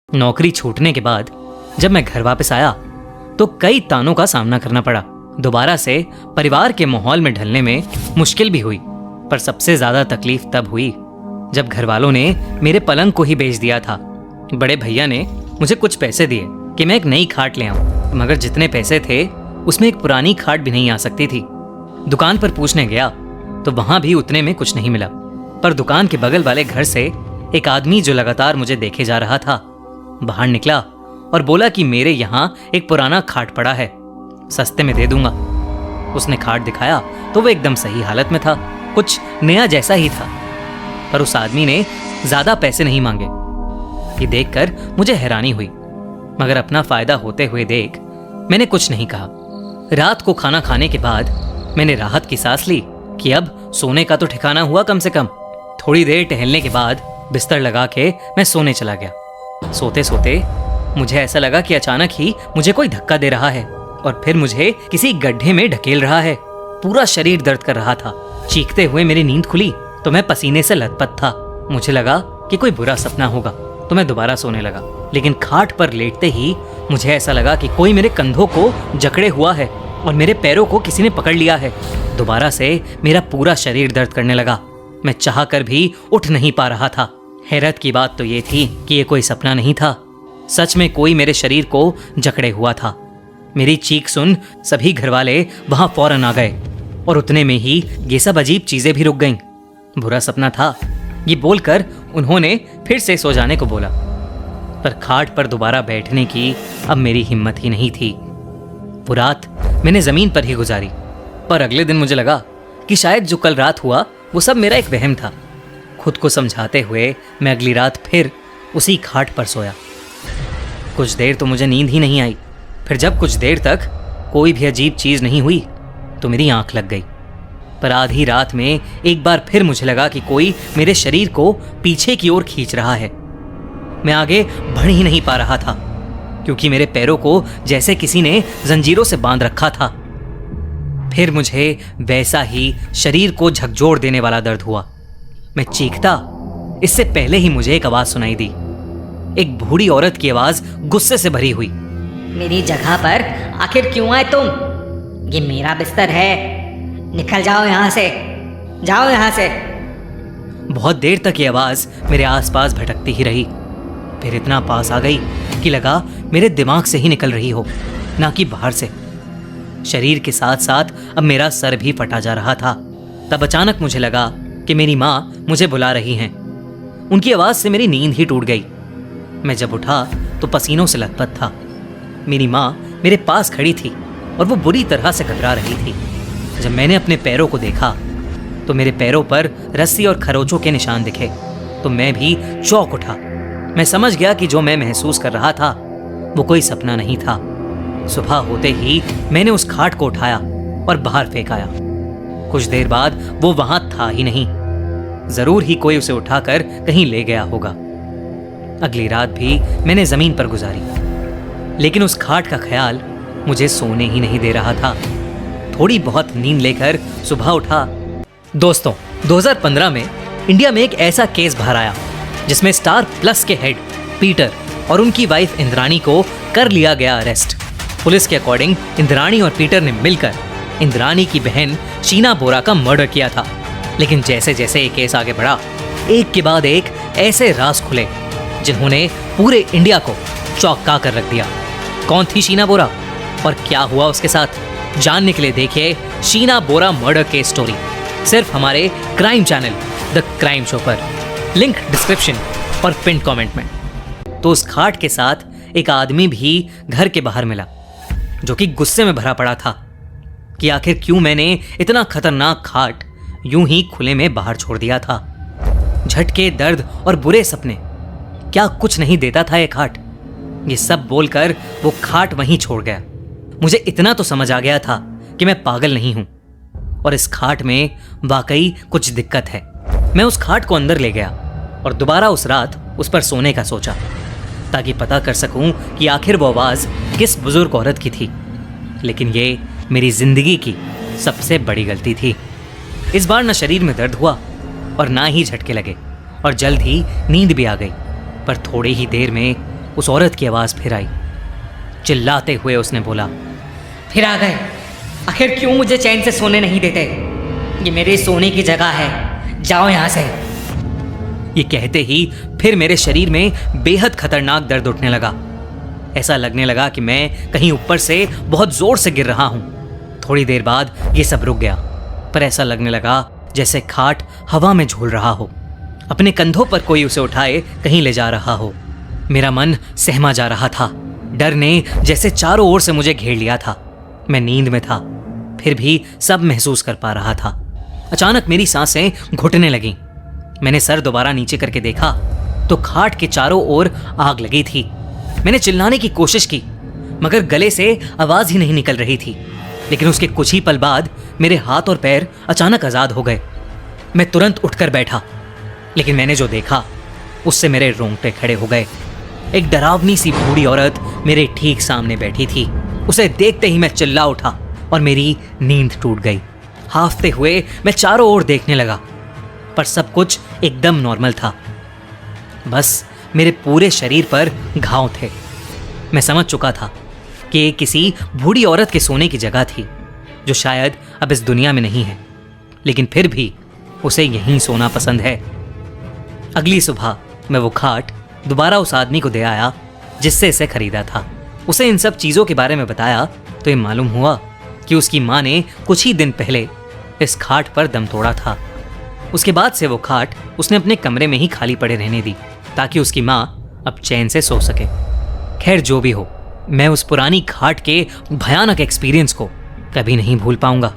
नौकरी छूटने के बाद जब मैं घर वापस आया तो कई तानों का सामना करना पड़ा। दोबारा से परिवार के माहौल में ढलने में मुश्किल भी हुई, पर सबसे ज्यादा तकलीफ तब हुई जब घर वालों ने मेरे पलंग को ही बेच दिया था। बड़े भैया ने मुझे कुछ पैसे दिए कि मैं एक नई खाट ले आऊं, मगर जितने पैसे थे उसमें एक पुरानी खाट भी नहीं आ सकती थी। दुकान पर पूछने गया तो वहां भी उतने में कुछ नहीं मिला, पर दुकान के बगल वाले घर से एक आदमी जो लगातार मुझे देखे जा रहा था बाहर निकला और बोला कि मेरे यहाँ एक पुराना खाट पड़ा है, सस्ते में दे दूंगा। उसने खाट दिखाया तो वो एकदम सही हालत में था, कुछ नया जैसा ही था, पर उस आदमी ने ज्यादा पैसे नहीं मांगे। ये देखकर मुझे हैरानी हुई, मगर अपना फायदा होते हुए देख मैंने कुछ नहीं कहा। रात को खाना खाने के बाद मैंने राहत की सांस ली कि अब सोने का तो ठिकाना हुआ कम से कम। थोड़ी देर टहलने के बाद बिस्तर लगा के मैं सोने चला गया। सोते सोते मुझे ऐसा लगा कि अचानक ही मुझे कोई धक्का दे रहा है और फिर मुझे किसी गड्ढे में ढकेल रहा है। पूरा शरीर दर्द कर रहा था। चीखते हुए मेरी नींद खुली तो मैं पसीने से लथपथ था। मुझे लगा कि कोई बुरा सपना होगा तो मैं दोबारा सोने लगा, लेकिन खाट पर लेटते ही मुझे ऐसा लगा कि कोई मेरे कंधों को जकड़े हुआ है और मेरे पैरों को किसी ने पकड़ लिया है। दोबारा से मेरा पूरा शरीर दर्द करने लगा। मैं चाह कर भी उठ नहीं पा रहा था। हैरत की बात तो ये थी कि ये कोई सपना नहीं था, सच में कोई मेरे शरीर को जकड़े हुआ था। मेरी चीख सुन सभी घरवाले वहां फौरन आ गए और उतने में ही ये सब अजीब चीजें भी रुक गईं। बुरा सपना था ये बोलकर उन्होंने फिर से सो जाने को बोला, पर खाट पर दोबारा बैठने की अब मेरी हिम्मत ही नहीं थी। वो रात मैंने जमीन पर ही गुजारी, पर अगले दिन मुझे लगा कि शायद जो कल रात हुआ वो सब मेरा एक वहम था। खुद को समझाते हुए मैं अगली रात फिर उसी खाट पर सोया। कुछ देर तो मुझे नींद ही नहीं आई। फिर जब कुछ देर तक कोई भी अजीब चीज नहीं हुई तो मेरी आंख लग गई। पर आधी रात में एक बार फिर मुझे लगा कि कोई मेरे शरीर को पीछे की ओर खींच रहा है। मैं आगे बढ़ ही नहीं पा रहा था क्योंकि मेरे पैरों को जैसे किसी ने जंजीरों से बांध रखा था। फिर मुझे वैसा ही शरीर को झकझोर देने वाला दर्द हुआ। मैं चीखता इससे पहले ही मुझे एक आवाज सुनाई दी, एक बूढ़ी औरत की आवाज गुस्से से भरी हुई। मेरी जगह पर आखिर क्यों आए तुम? ये मेरा बिस्तर है, निकल जाओ यहाँ से, जाओ यहाँ से। बहुत देर तक ये आवाज मेरे आसपास भटकती ही रही, फिर इतना पास आ गई कि लगा मेरे दिमाग से ही निकल रही हो, ना कि बाहर से। शरीर के साथ साथ अब मेरा सर भी फटा जा रहा था। तब अचानक मुझे लगा कि मेरी माँ मुझे बुला रही हैं। उनकी आवाज से मेरी नींद ही टूट गई। मैं जब उठा तो पसीनों से लथपथ था। मेरी माँ मेरे पास खड़ी थी और वो बुरी तरह से घबरा रही थी। जब मैंने अपने पैरों को देखा तो मेरे पैरों पर रस्सी और खरोचों के निशान दिखे तो मैं भी चौंक उठा। मैं समझ गया कि जो मैं महसूस कर रहा था वो कोई सपना नहीं था। सुबह होते ही मैंने उस खाट को उठाया और बाहर फेंक आया। कुछ देर बाद वो वहां था ही नहीं। जरूर ही कोई उसे उठाकर कहीं ले गया होगा। अगली रात भी मैंने जमीन पर गुजारी, लेकिन उस खाट का ख्याल मुझे सोने ही नहीं दे रहा था। थोड़ी बहुत नींद लेकर सुबह उठा। दोस्तों, 2015 में इंडिया में एक ऐसा केस बाहर आया जिसमें स्टार प्लस के हेड पीटर और उनकी वाइफ इंद्राणी को कर लिया गया अरेस्ट। पुलिस के अकॉर्डिंग इंद्राणी और पीटर ने मिलकर इंद्राणी की बहन शीना बोरा का मर्डर किया था। लेकिन जैसे जैसे ये केस आगे बढ़ा, एक के बाद एक ऐसे राज खुले जिन्होंने पूरे इंडिया को चौंका कर रख दिया। कौन थी शीना बोरा और क्या हुआ उसके साथ, जानने के लिए देखिए शीना बोरा मर्डर केस स्टोरी, सिर्फ हमारे crime channel the crime show पर। लिंक डिस्क्रिप्शन और पिन कमेंट में। तो उस खाट के साथ एक आदमी भी घर के बाहर मिला जो कि गुस्से में भरा पड़ा था कि आखिर क्यों मैंने इतना खतरनाक खाट यूं ही खुले में बाहर छोड़ दिया था। झटके, दर्द और बुरे सपने, क्या कुछ नहीं देता था ये खाट? ये सब बोलकर वो खाट वहीं छोड़ गया। मुझे इतना तो समझ आ गया था कि मैं पागल नहीं हूं और इस खाट में वाकई कुछ दिक्कत है। मैं उस खाट को अंदर ले गया और दोबारा उस रात उस पर सोने का सोचा ताकि पता कर सकूं कि आखिर वो आवाज किस बुजुर्ग औरत की थी। लेकिन ये मेरी जिंदगी की सबसे बड़ी गलती थी। इस बार न शरीर में दर्द हुआ और ना ही झटके लगे और जल्द ही नींद भी आ गई। पर थोड़ी ही देर में उस औरत की आवाज़ फिर आई। चिल्लाते हुए उसने बोला, फिर आ गए। आखिर क्यों मुझे चैन से सोने नहीं देते? ये मेरे सोने की जगह है, जाओ यहाँ से। ये कहते ही फिर मेरे शरीर में बेहद खतरनाक दर्द उठने लगा। ऐसा लगने लगा कि मैं कहीं ऊपर से बहुत जोर से गिर रहा हूं। थोड़ी देर बाद ये सब रुक गया, पर ऐसा लगने लगा जैसे खाट हवा में झूल रहा हो, अपने कंधों पर कोई उसे उठाए कहीं ले जा रहा हो। मेरा मन सहमा जा रहा था। डर ने जैसे चारों ओर से मुझे घेर लिया था। मैं नींद में था, फिर भी सब महसूस कर पा रहा था। अचानक मेरी सांसें घुटने लगीं। मैंने सर दोबारा नीचे करके देखा तो खाट के चारों ओर आग लगी थी। मैंने चिल्लाने की कोशिश की, मगर गले से आवाज ही नहीं निकल रही थी। लेकिन उसके कुछ ही पल बाद मेरे हाथ और पैर अचानक आजाद हो गए। मैं तुरंत उठकर बैठा, लेकिन मैंने जो देखा उससे मेरे रोंगटे खड़े हो गए। एक डरावनी सी बूढ़ी औरत मेरे ठीक सामने बैठी थी। उसे देखते ही मैं चिल्ला उठा और मेरी नींद टूट गई। हाफते हुए मैं चारों ओर देखने लगा, पर सब कुछ एकदम नॉर्मल था। बस मेरे पूरे शरीर पर घाव थे। मैं समझ चुका था कि ये किसी बूढ़ी औरत के सोने की जगह थी, जो शायद अब इस दुनिया में नहीं है, लेकिन फिर भी उसे यहीं सोना पसंद है। अगली सुबह मैं वो खाट दोबारा उस आदमी को दे आया जिससे इसे खरीदा था। उसे इन सब चीज़ों के बारे में बताया तो ये मालूम हुआ कि उसकी माँ ने कुछ ही दिन पहले इस खाट पर दम तोड़ा था। उसके बाद से वो खाट उसने अपने कमरे में ही खाली पड़े रहने दी, ताकि उसकी माँ अब चैन से सो सके। खैर, जो भी हो, मैं उस पुरानी खाट के भयानक एक्सपीरियंस को कभी नहीं भूल पाऊंगा।